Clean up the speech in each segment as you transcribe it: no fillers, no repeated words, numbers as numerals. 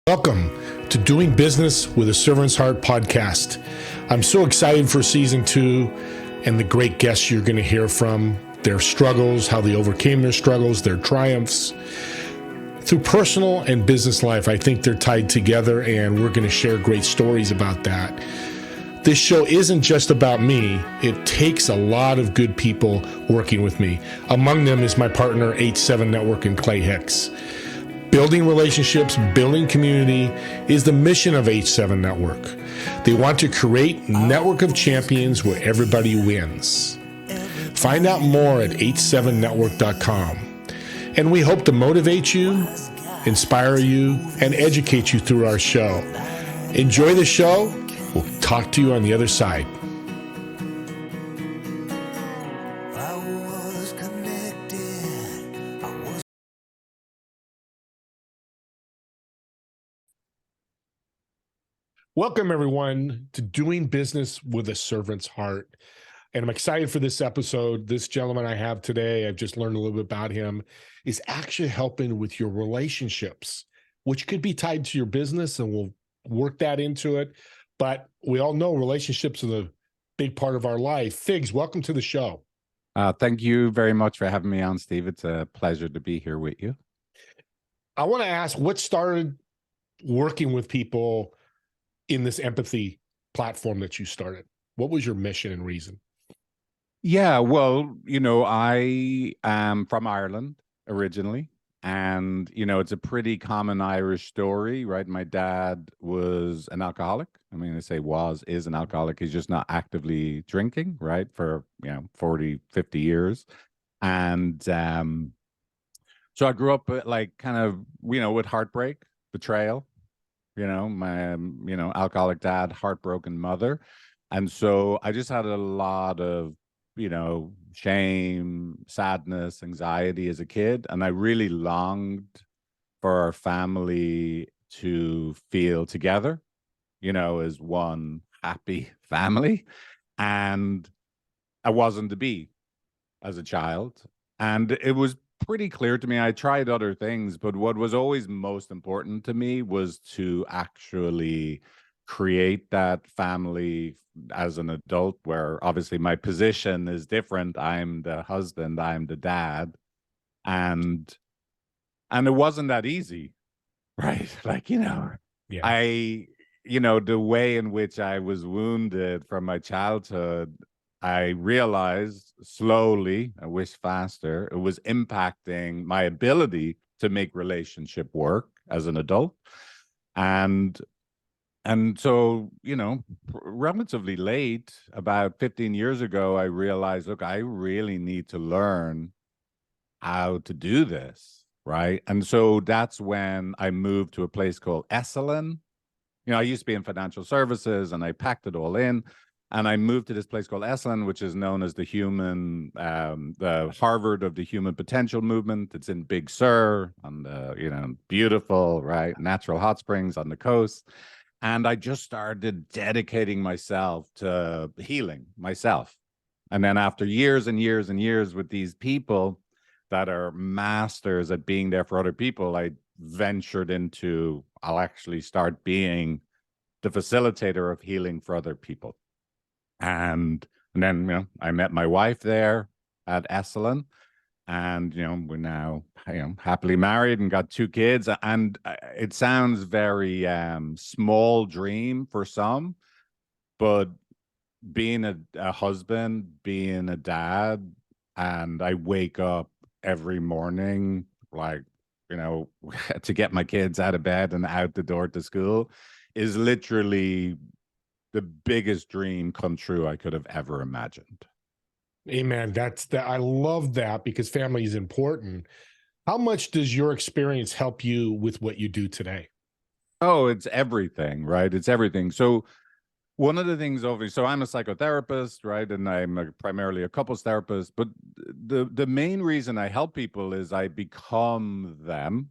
Welcome to Doing Business with a Servant's Heart podcast. I'm so excited for season 2 and the great guests you're going to hear from, their struggles, how they overcame their struggles, their triumphs. Through personal and business life, I think they're tied together, and we're going to share great stories about that. This show isn't just about me. It takes a lot of good people working with me. Among them is my partner, H7 Network, and Clay Hicks. Building relationships, building community is the mission of H7 Network. They want to create a network of champions where everybody wins. Find out more at h7network.com. And we hope to motivate you, inspire you, and educate you through our show. Enjoy the show. We'll talk to you on the other side. Welcome, everyone, to Doing Business with a Servant's Heart. And I'm excited for this episode. This gentleman I have today, I've just learned a little bit about him, is actually helping with your relationships, which could be tied to your business, and we'll work that into it. But we all know relationships are a big part of our life. Figs, welcome to the show. Thank you very much for having me on, Steve. It's a pleasure to be here with you. I want to ask, what started working with people in this Empathi platform that you started? What was your mission and reason? Yeah, well, I am from Ireland originally, and, it's a pretty common Irish story, right? My dad was an alcoholic. I mean, I say is an alcoholic. He's just not actively drinking, right? For, 40, 50 years. And so I grew up with heartbreak, betrayal, my, alcoholic dad, heartbroken mother. And so I just had a lot of, shame, sadness, anxiety as a kid. And I really longed for our family to feel together, as one happy family. And I wasn't to be as a child. And it was pretty clear to me. I tried other things, but what was always most important to me was to actually create that family as an adult, where obviously my position is different. I'm the husband, I'm the dad, and it wasn't that easy, right? Yeah. The way in which I was wounded from my childhood, I realized slowly, I wish faster, it was impacting my ability to make relationship work as an adult. And so, relatively late, about 15 years ago, I realized, look, I really need to learn how to do this, right? And so that's when I moved to a place called OSullivan. I used to be in financial services, and I packed it all in. And I moved to this place called OSullivan, which is known as the Harvard of the Human Potential Movement. It's in Big Sur, on the, beautiful, right, natural hot springs on the coast. And I just started dedicating myself to healing myself. And then after years and years and years with these people that are masters at being there for other people, I ventured into, I'll actually start being the facilitator of healing for other people. And then, I met my wife there at OSullivan, and, we're now, happily married and got 2 kids. And it sounds very small dream for some, but being a husband, being a dad, and I wake up every morning, to get my kids out of bed and out the door to school, is literally the biggest dream come true I could have ever imagined. Amen. I love that, because family is important. How much does your experience help you with what you do today? Oh, it's everything, right? It's everything. So one of the things, obviously, so I'm a psychotherapist, right? And I'm primarily a couples therapist. But the main reason I help people is I become them,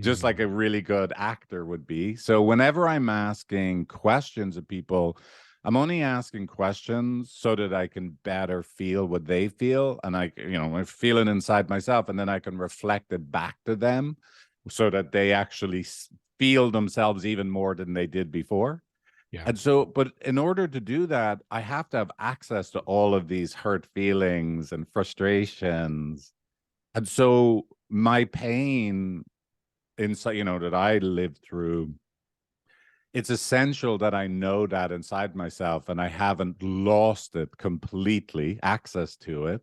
just like a really good actor would be. So whenever I'm asking questions of people, I'm only asking questions so that I can better feel what they feel. And I feel it inside myself, and then I can reflect it back to them so that they actually feel themselves even more than they did before. Yeah. And so, but in order to do that, I have to have access to all of these hurt feelings and frustrations. And so my pain inside, that I lived through, it's essential that I know that inside myself and I haven't lost it completely, access to it,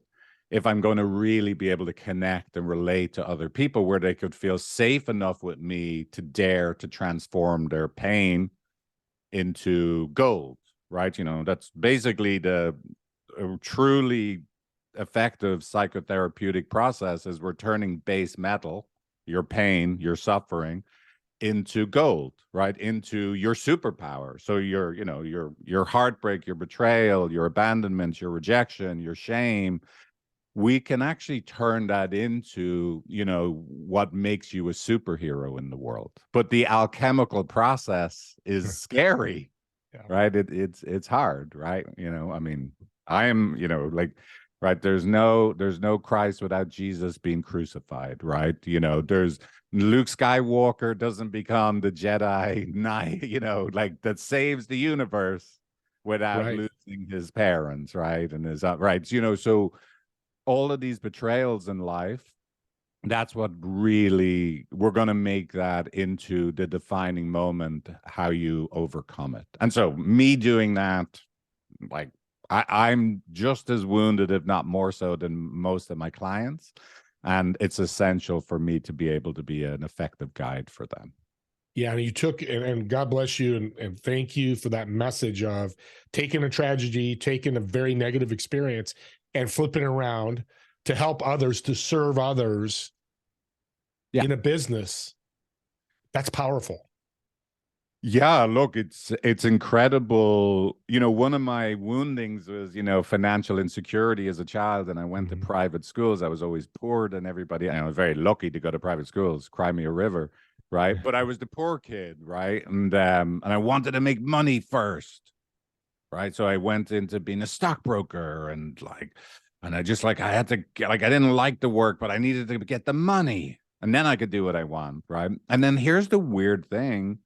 if I'm going to really be able to connect and relate to other people where they could feel safe enough with me to dare to transform their pain into gold, right? That's basically the truly effective psychotherapeutic process is we're turning base metal, your pain, your suffering, into gold, right? Into your superpower. So your heartbreak, your betrayal, your abandonment, your rejection, your shame, we can actually turn that into, what makes you a superhero in the world. But the alchemical process is scary, Yeah. right? It's hard, right? I mean, I am, like, right, there's no Christ without Jesus being crucified, right? There's Luke Skywalker doesn't become the Jedi Knight, like that saves the universe without Right. losing his parents, right? And his right, so all of these betrayals in life, that's what really, we're going to make that into the defining moment, how you overcome it. And so me doing that, like, I'm just as wounded, if not more so, than most of my clients. And it's essential for me to be able to be an effective guide for them. Yeah, and you took, and God bless you, and thank you for that message of taking a tragedy, taking a very negative experience, and flipping around to help others, to serve others Yeah. in a business. That's powerful. Yeah, look, it's incredible. One of my woundings was, financial insecurity as a child, and I went to private schools. I was always poorer than everybody. I was very lucky to go to private schools, cry me a river, right? But I was the poor kid, right? And I wanted to make money first, right? So I went into being a stockbroker, and I just, like, I had to, like, I didn't like the work, but I needed to get the money, and then I could do what I want, right? And then here's the weird thing.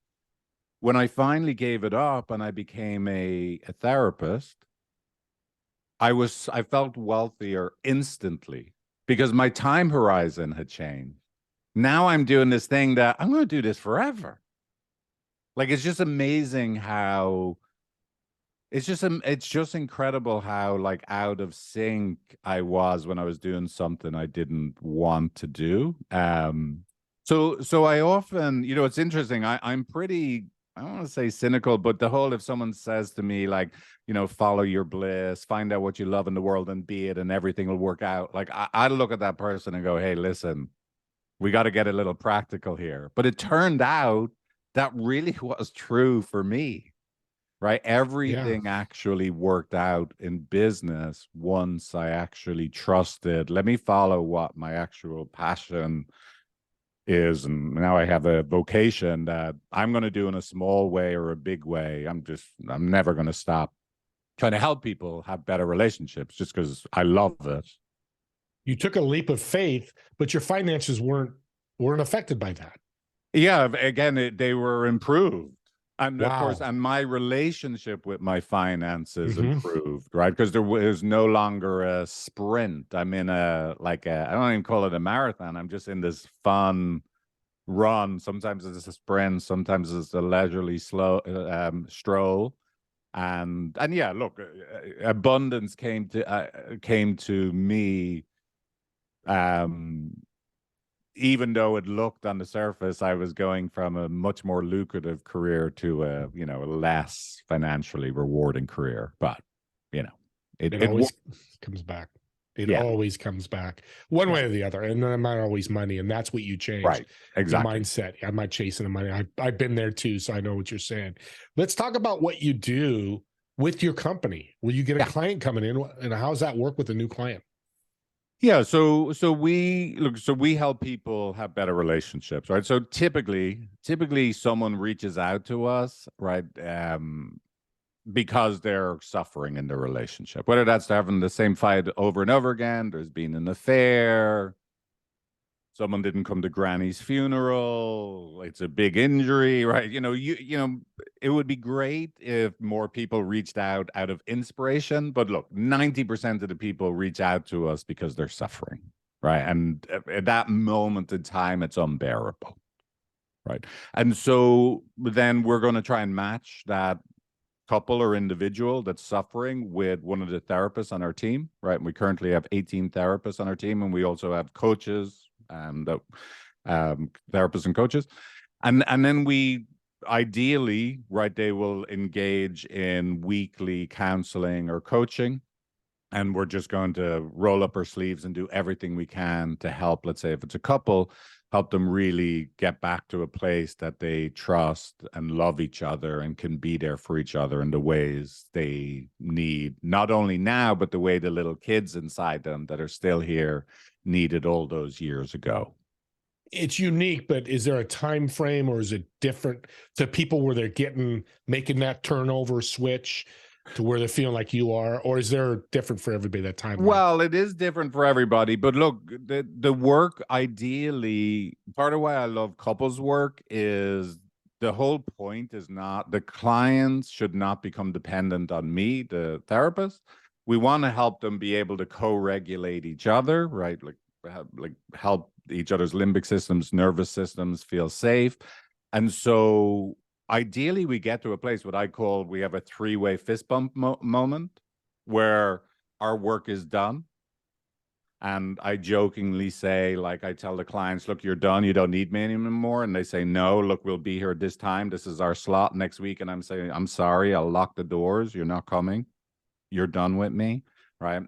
When I finally gave it up and I became a therapist, I felt wealthier instantly because my time horizon had changed. Now I'm doing this thing that I'm going to do this forever. Like, it's just amazing how it's just incredible how, like, out of sync I was when I was doing something I didn't want to do. So I often, it's interesting. I'm pretty, I don't want to say cynical, but the whole, if someone says to me, like, follow your bliss, find out what you love in the world and be it, and everything will work out. Like, I look at that person and go, hey, listen, we got to get a little practical here. But it turned out that really was true for me, right? Yeah. Everything actually worked out in business once I actually trusted, let me follow what my actual passion is. And now I have a vocation that I'm going to do in a small way or a big way. I'm never going to stop trying to help people have better relationships just because I love it. You took a leap of faith, but your finances weren't affected by that. Yeah, again, they were improved. And of course, Wow. and my relationship with my finances Mhm. improved, right? Because there was no longer a sprint. I'm in I don't even call it a marathon. I'm just in this fun run. Sometimes it's a sprint, sometimes it's a leisurely stroll. And yeah, look, abundance came to me, um even though it looked on the surface I was going from a much more lucrative career to a less financially rewarding career. But It always comes back. It yeah, always comes back one yeah, way or the other. And then not always money. And that's what you changed. right, exactly. The mindset. I'm not chasing the money. I've been there too. So I know what you're saying. Let's talk about what you do with your company. Will you get a Yeah. client coming in? And how does that work with a new client? Yeah, so we help people have better relationships, right? So typically someone reaches out to us, right? Because they're suffering in their relationship, whether that's having the same fight over and over again, there's been an affair, someone didn't come to Granny's funeral, it's a big injury, right? It would be great if more people reached out of inspiration, but look, 90% of the people reach out to us because they're suffering, right? And at that moment in time, it's unbearable, right? And so then we're going to try and match that couple or individual that's suffering with one of the therapists on our team, right? And we currently have 18 therapists on our team, and we also have coaches, therapists and coaches, and then we ideally, right, they will engage in weekly counseling or coaching, and we're just going to roll up our sleeves and do everything we can to help, let's say if it's a couple, help them really get back to a place that they trust and love each other and can be there for each other in the ways they need, not only now, but the way the little kids inside them that are still here needed all those years ago. It's unique, but is there a time frame, or is it different to people where they're making that turnover switch to where they're feeling like you are, or is there different for everybody, that timeline? Well, it is different for everybody, but look, the work, ideally, part of why I love couples work is the whole point is not, the clients should not become dependent on me, the therapist. We want to help them be able to co-regulate each other, right? Like help each other's limbic systems, nervous systems feel safe. And so ideally we get to a place, what I call, we have a three-way fist bump moment where our work is done. And I jokingly say, like, I tell the clients, look, you're done, you don't need me anymore. And they say, no, look, we'll be here at this time, this is our slot next week. And I'm saying, I'm sorry, I'll lock the doors, you're not coming, you're done with me, right?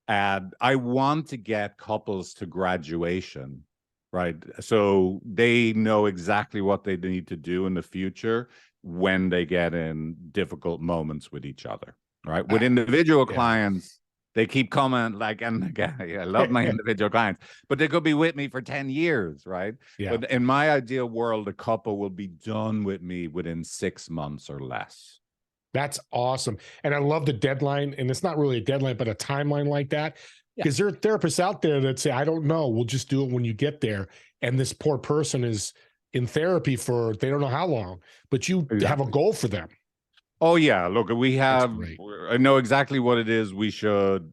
And I want to get couples to graduation, right? So they know exactly what they need to do in the future when they get in difficult moments with each other, right? With individual clients, they keep coming, like, and again, I love my individual clients, but they could be with me for 10 years, right? Yeah. But in my ideal world, a couple will be done with me within 6 months or less. That's awesome. And I love the deadline. And it's not really a deadline, but a timeline like that. Because there are therapists out there that say, I don't know, we'll just do it when you get there. And this poor person is in therapy for they don't know how long, but you have a goal for them. Oh, yeah. Look, I know exactly what it is we should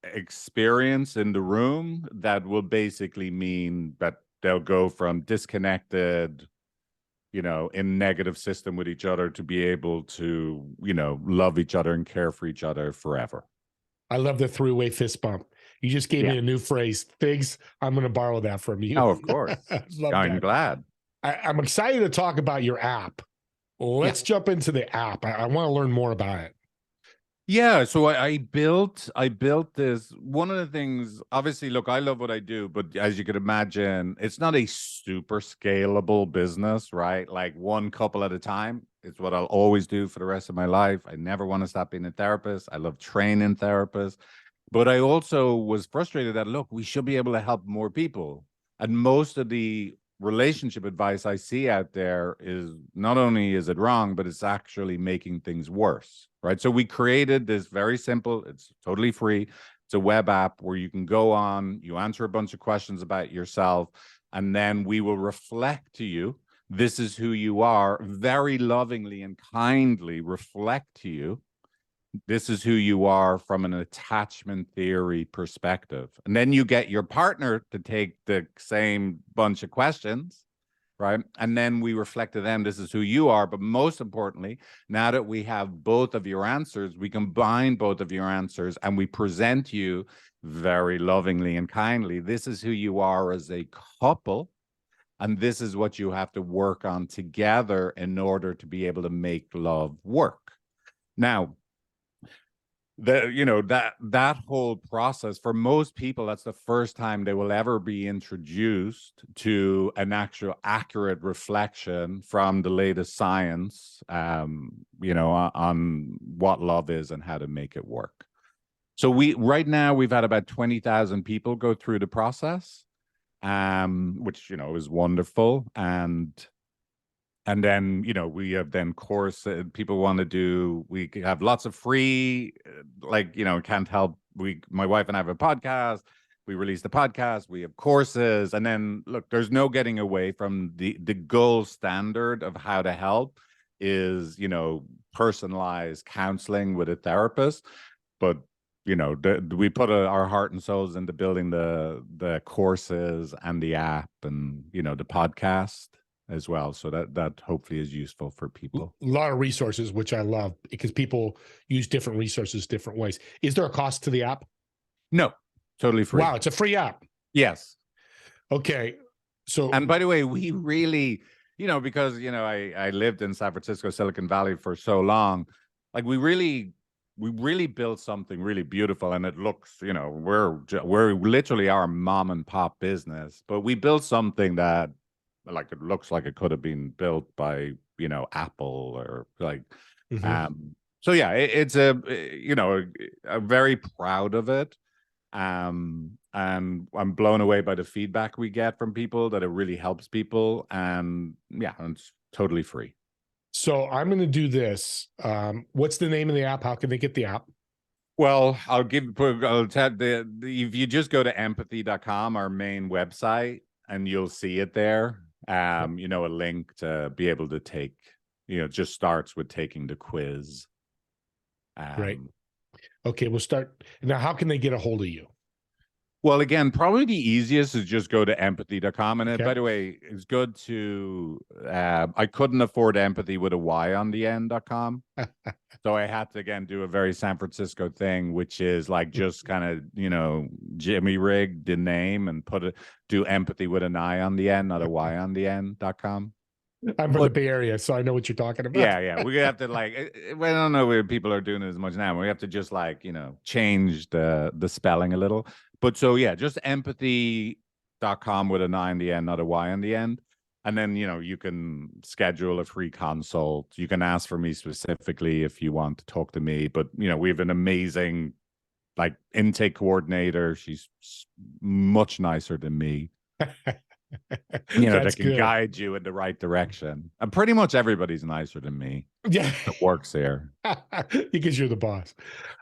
experience in the room that will basically mean that they'll go from disconnected, in negative system with each other to be able to, love each other and care for each other forever. I love the three-way fist bump. You just gave me a new phrase. Figs, I'm going to borrow that from you. Oh, of course. I'm glad. I'm excited to talk about your app. Let's jump into the app. I want to learn more about it. Yeah, so I built this. One of the things, obviously, look, I love what I do, but as you could imagine, it's not a super scalable business, right? Like one couple at a time. It's what I'll always do for the rest of my life. I never want to stop being a therapist. I love training therapists. But I also was frustrated that, look, we should be able to help more people. And most of the relationship advice I see out there is not only is it wrong, but it's actually making things worse, right? So we created this very simple, it's totally free. It's a web app where you can go on, you answer a bunch of questions about yourself, and then we will reflect to you, this is who you are, very lovingly and kindly reflect to you, this is who you are from an attachment theory perspective. And then you get your partner to take the same bunch of questions, right? And then we reflect to them, this is who you are. But most importantly, now that we have both of your answers, we combine both of your answers and we present you very lovingly and kindly, this is who you are as a couple. And this is what you have to work on together in order to be able to make love work. Now, that whole process, for most people, that's the first time they will ever be introduced to an actual accurate reflection from the latest science, on what love is and how to make it work. So right now we've had about 20,000 people go through the process, which, is wonderful. And then, we have course people want to do, we have lots of free, can't help. My wife and I have a podcast. we release the podcast, we have courses, and then look, there's no getting away from the gold standard of how to help is, you know, personalized counseling with a therapist. But you know, we put our heart and souls into building the courses and the app and, you know, the podcast as well. So that hopefully is useful for people. A lot of resources, which I love, because people use different resources different ways. Is there a cost to the app? No, totally free. Wow, it's a free app. Yes. Okay. So, and by the way, we really, you know, because, you know, I lived in San Francisco, Silicon Valley for so long, like we really built something really beautiful, and it looks, you know, we're literally our mom and pop business, but we built something that, like, it looks like it could have been built by, you know, Apple or like, so yeah, it's you know, I'm very proud of it. And I'm blown away by the feedback we get from people, that it really helps people. And yeah, it's totally free. So I'm going to do this. What's the name of the app? How can they get the app? Well, I'll tell if you just go to empathy.com, our main website, and you'll see it there. You know, a link to be able to take, you know, just starts with taking the quiz. Great. Okay, we'll start. Now, how can they get a hold of you? Well, again, probably the easiest is just go to empathy.com. And by the way, it's good to, I couldn't afford empathy with a Y on the end.com. So I had to, again, do a very San Francisco thing, which is like just kind of, you know, Jimmy rig the name and do empathy with an I on the end, not a Y on the end.com. I'm from the Bay Area, so I know what you're talking about. Yeah. We have to, like, I don't know where people are doing it as much now. We have to just, like, you know, change the spelling a little. But so, yeah, just empathy.com with an I on the end, not a Y on the end. And then, you know, you can schedule a free consult. You can ask for me specifically if you want to talk to me. But, you know, we have an amazing, like, intake coordinator. She's much nicer than me. You know, that can guide you in the right direction. And pretty much everybody's nicer than me. Yeah, that works here because you're the boss.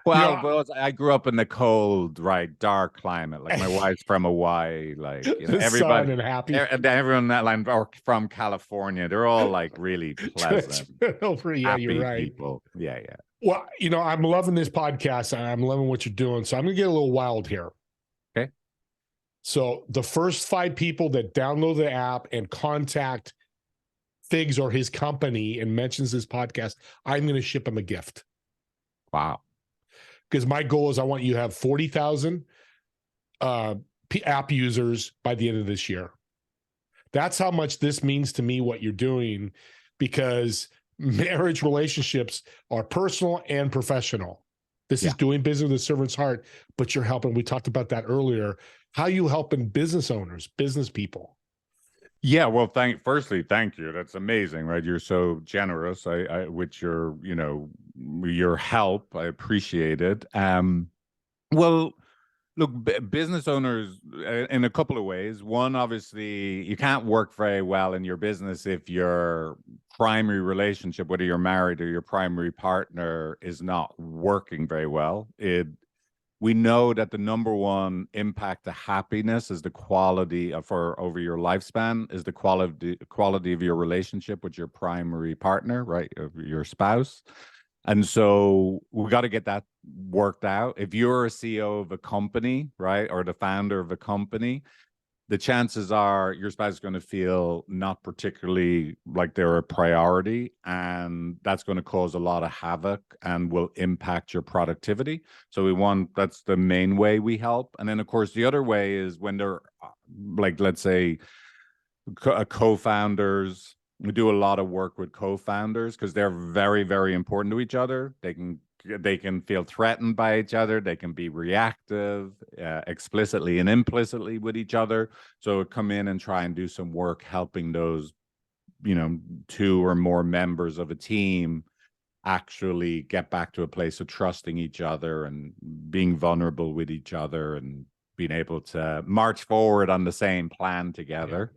Well, well, I grew up in the cold, right, dark climate. Like, my wife's from Hawaii. Like, you know, everybody and happy. Everyone that line, or from California, they're all like really pleasant, happy you're right. people. Yeah. Well, you know, I'm loving this podcast. And I'm loving what you're doing. So I'm gonna get a little wild here. Okay. So the first 5 people that download the app and contact Figs or his company and mentions this podcast, I'm going to ship him a gift. Wow. Because my goal is I want you to have 40,000 app users by the end of this year. That's how much this means to me, what you're doing, because marriage relationships are personal and professional. This is doing business with a servant's heart, but you're helping. We talked about that earlier. How you helping business owners, business people? Yeah, well, thank you. That's amazing, right? You're so generous. With your, you know, your help. I appreciate it. Well, look, business owners in a couple of ways. One, obviously, you can't work very well in your business if your primary relationship, whether you're married or your primary partner, is not working very well. We know that the number one impact to happiness is the quality over your lifespan is the quality of your relationship with your primary partner, right? Of your spouse. And so we got to get that worked out. If you're a CEO of a company, right, or the founder of a company, the chances are your spouse is going to feel not particularly like they're a priority, and that's going to cause a lot of havoc and will impact your productivity. So that's the main way we help. And then, of course, the other way is when they're, like, let's say, co-founders. We do a lot of work with co-founders because they're very, very important to each other. They can feel threatened by each other. They can be reactive, explicitly and implicitly with each other. So come in and try and do some work helping those, you know, 2 or more members of a team actually get back to a place of trusting each other and being vulnerable with each other and being able to march forward on the same plan together.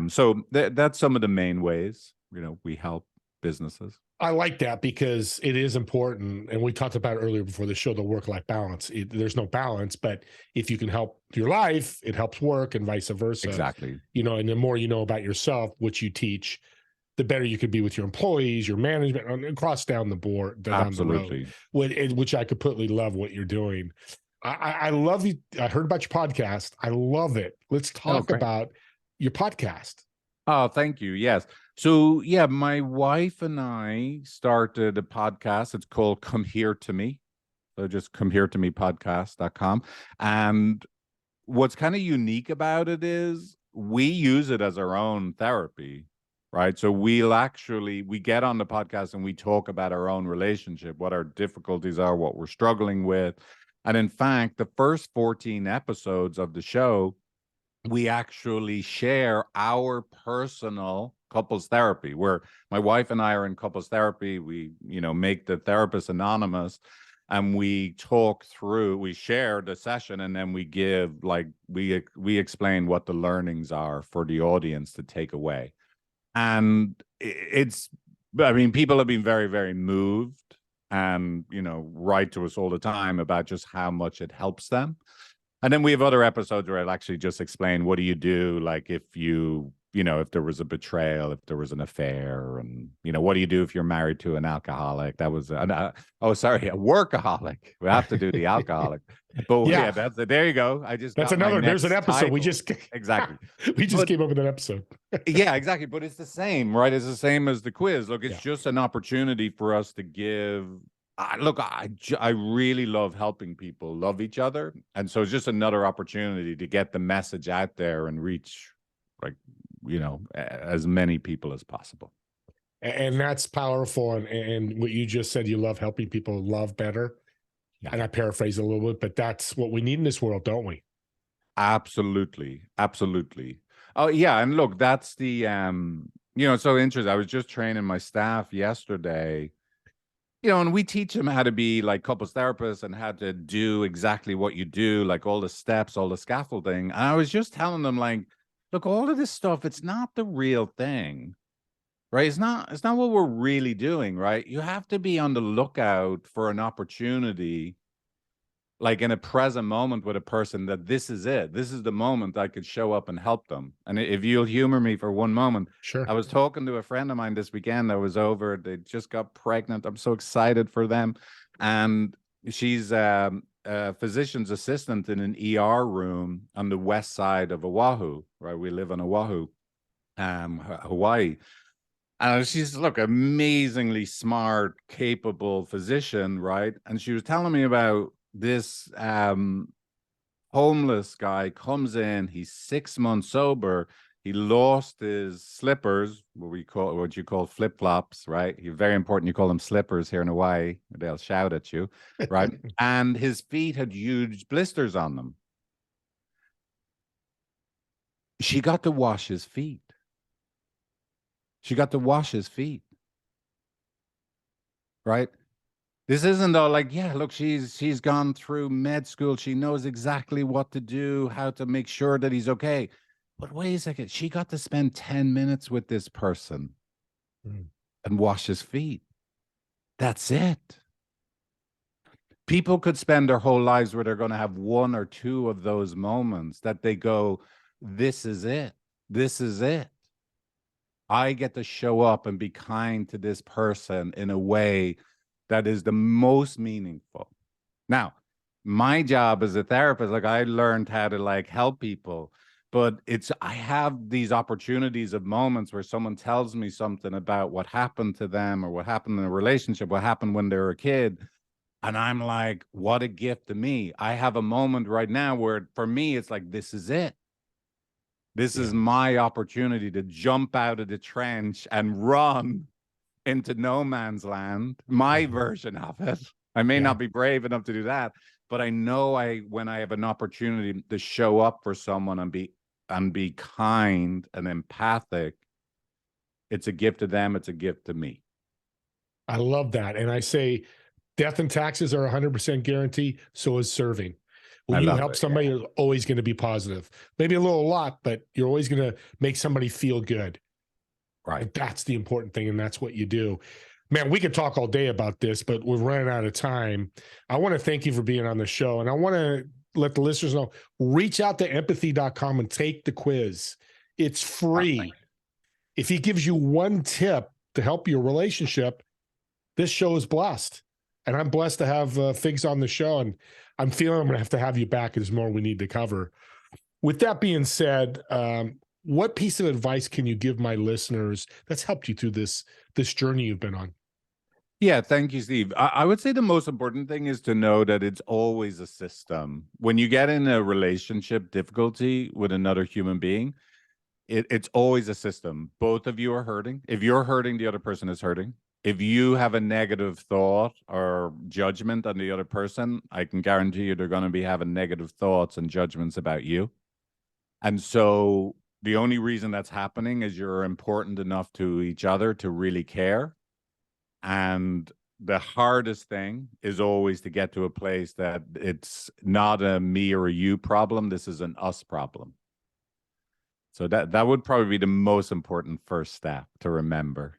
So that's some of the main ways, you know, we help. businesses. I like that because it is important. And we talked about it earlier before the show, the work-life balance. There's no balance, but if you can help your life, it helps work and vice versa. Exactly. And the more you know about yourself, which you teach, the better you could be with your employees, your management, and across down the board, down the road, Absolutely. which I completely love what you're doing. I love you. I heard about your podcast. I love it. Let's Oh, talk great. about your podcast. Oh, thank you. Yes. So, yeah, my wife and I started a podcast. It's called Come Here to Me. So just come here to me podcast.com. And what's kind of unique about it is we use it as our own therapy, right? So we get on the podcast and we talk about our own relationship, what our difficulties are, what we're struggling with. And in fact, the first 14 episodes of the show, we actually share our personal couples therapy, where my wife and I are in couples therapy. We, make the therapist anonymous, and we share the session, and then we give, we explain what the learnings are for the audience to take away. And people have been very, very moved and, write to us all the time about just how much it helps them. And then we have other episodes where I'll actually just explain, what do you do? Like if if there was a betrayal, if there was an affair, and, what do you do if you're married to an alcoholic? That was, a workaholic. We have to do the alcoholic. But yeah, there you go. That's another, there's an episode. Title. Exactly. We just came up with an episode. Yeah, exactly. But it's the same, right? It's the same as the quiz. Look, it's just an opportunity for us to give. I really love helping people love each other. And so it's just another opportunity to get the message out there and reach, as many people as possible. And that's powerful. And what you just said, you love helping people love better. Yeah. And I paraphrase a little bit, but that's what we need in this world, don't we? Absolutely. Absolutely. Oh, yeah. And look, that's the, it's so interesting. I was just training my staff yesterday. And we teach them how to be like couples therapists and how to do exactly what you do, like all the steps, all the scaffolding. And I was just telling them, like, look, all of this stuff, it's not the real thing, right? It's not what we're really doing, right? You have to be on the lookout for an opportunity, like in a present moment with a person, that this is it. This is the moment I could show up and help them. And if you'll humor me for one moment. Sure. I was talking to a friend of mine this weekend that was over. They just got pregnant. I'm so excited for them. And she's a physician's assistant in an ER room on the west side of Oahu, right? We live on Oahu, Hawaii. And she's, amazingly smart, capable physician, right? And she was telling me about this homeless guy comes in. He's 6 months sober. He lost his slippers, what you call flip-flops, right? Very important. You call them slippers here in Hawaii. They'll shout at you, right? And his feet had huge blisters on them. She got to wash his feet. Right? This isn't all like, she's gone through med school. She knows exactly what to do, how to make sure that he's okay. But wait a second, she got to spend 10 minutes with this person and wash his feet. That's it. People could spend their whole lives where they're going to have one or two of those moments that they go, this is it. This is it. I get to show up and be kind to this person in a way that is the most meaningful. Now, my job as a therapist, I learned how to help people, but I have these opportunities of moments where someone tells me something about what happened to them or what happened in a relationship, what happened when they were a kid. And I'm like, what a gift to me. I have a moment right now where for me, it's like, this is it. This is my opportunity to jump out of the trench and run into no man's land, my version of it. I may not be brave enough to do that, but I know when I have an opportunity to show up for someone and be kind and empathic, it's a gift to them, it's a gift to me. I love that. And I say death and taxes are 100% guarantee, so is serving. When you help somebody, it's always going to be positive. Maybe a lot, but you're always going to make somebody feel good. Right. That's the important thing, and that's what you do. Man, we could talk all day about this, but we're running out of time. I want to thank you for being on the show, and I want to let the listeners know, reach out to empathy.com and take the quiz. It's free. If he gives you one tip to help your relationship, this show is blessed. And I'm blessed to have Figs on the show, and I'm feeling I'm going to have you back. There's more we need to cover. With that being said, what piece of advice can you give my listeners that's helped you through this journey you've been on? Yeah, thank you, Steve. I would say the most important thing is to know that it's always a system. When you get in a relationship difficulty with another human being, it's always a system. Both of you are hurting. If you're hurting, the other person is hurting. If you have a negative thought or judgment on the other person, I can guarantee you they're going to be having negative thoughts and judgments about you. And so the only reason that's happening is you're important enough to each other to really care. And the hardest thing is always to get to a place that it's not a me or a you problem. This is an us problem. So that would probably be the most important first step to remember.